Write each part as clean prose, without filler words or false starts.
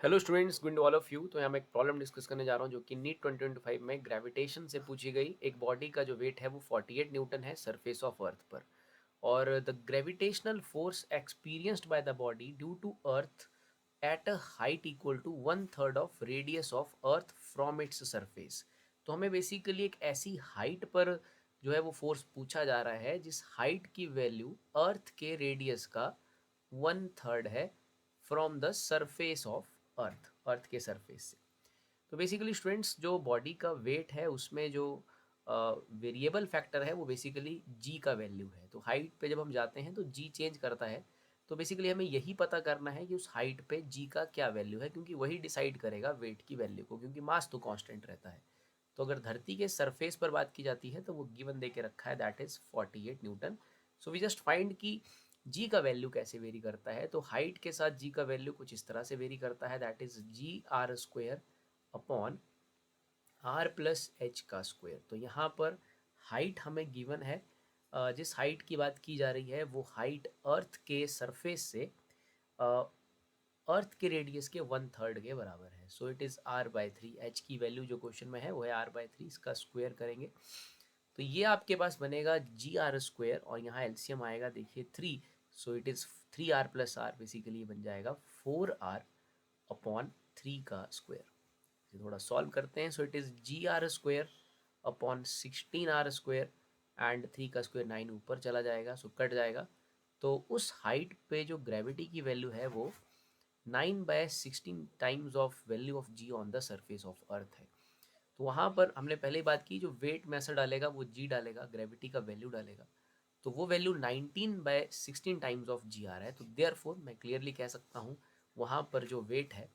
Hello students, good all of you. तो यहाँ मैं एक प्रॉब्लम डिस्कस करने जा रहा हूँ जो कि नीट 2025 में ग्रेविटेशन से पूछी गई। एक बॉडी का जो वेट है वो 48 न्यूटन है सरफेस ऑफ अर्थ पर, और the gravitational force experienced by the body due to earth at a height equal to 1/3 of radius of earth from its surface. तो हमें बेसिकली एक ऐसी हाइट पर जो है वो फोर्स पूछा जा रहा है जिस हाइट की वैल्यू अर्थ के रेडियस का 1/3 है फ्रॉम द सरफेस ऑफ अर्थ के सरफेस से। तो बेसिकली स्टूडेंट्स, जो बॉडी का वेट है उसमें जो वेरिएबल फैक्टर है वो बेसिकली जी का वैल्यू है। तो हाइट पे जब हम जाते हैं तो जी चेंज करता है। तो बेसिकली हमें यही पता करना है कि उस हाइट पे जी का क्या वैल्यू है, क्योंकि वही डिसाइड करेगा वेट की वैल्यू को, क्योंकि मास तो कांस्टेंट रहता है। तो अगर धरती के सरफेस पर बात की जाती है तो वो गिवन दे के रखा है, that is 48 Newton. So we just find कि जी का वैल्यू कैसे वेरी करता है। तो हाइट के साथ जी का वैल्यू कुछ इस तरह से वेरी करता है, that is g r square upon r plus h का स्क्वायर। तो यहाँ पर हाइट हमें गिवन है, जिस हाइट की बात की जा रही है वो हाइट अर्थ के सरफेस से अर्थ के रेडियस के 1/3 के बराबर है। सो इट इज़ r/3। एच की वैल्यू जो क्वेश्चन में है वो है r/3, इसका स्क्वायर करेंगे तो ये आपके पास बनेगा जी आर स्क्वायर, और यहाँ एलसीएम आएगा देखिए 3। So it is 3r plus r, basically बन जाएगा 4r अपॉन 3 का स्क्वायर। इसे थोड़ा सॉल्व करते हैं। So it is g r square upon 16r square, and 3 का स्क्वायर 9 ऊपर चला जाएगा, सो कट जाएगा। तो उस हाइट पे जो ग्रेविटी की वैल्यू है वो 9/16 times of value of g on the surface of earth है। तो वहाँ पर हमने पहले ही बात की, जो वेट मैथड डालेगा वो जी डालेगा, ग्रेविटी का वैल्यू डालेगा। तो वो वैल्यू 19/16 टाइम्स ऑफ जी आ रहा है। तो देयरफॉर मैं क्लियरली कह सकता हूँ वहाँ पर जो वेट है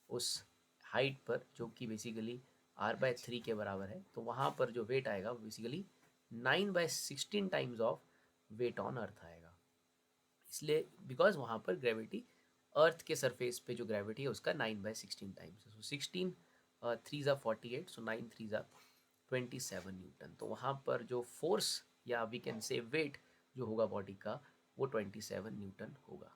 उस हाइट पर, जो कि बेसिकली r/3 के बराबर है, तो वहाँ पर जो वेट आएगा वो basically 9/16 times of weight on earth आएगा। इसलिए बिकॉज वहाँ पर ग्रेविटी अर्थ के सरफेस पे जो ग्रेविटी है उसका 9/16 टाइम्स है। सो 16 3 ज़ा 48, सो 9 3 ज़ा 27 न्यूटन। तो वहाँ पर जो फोर्स या वी कैन से वेट जो होगा बॉडी का वो 27 न्यूटन होगा।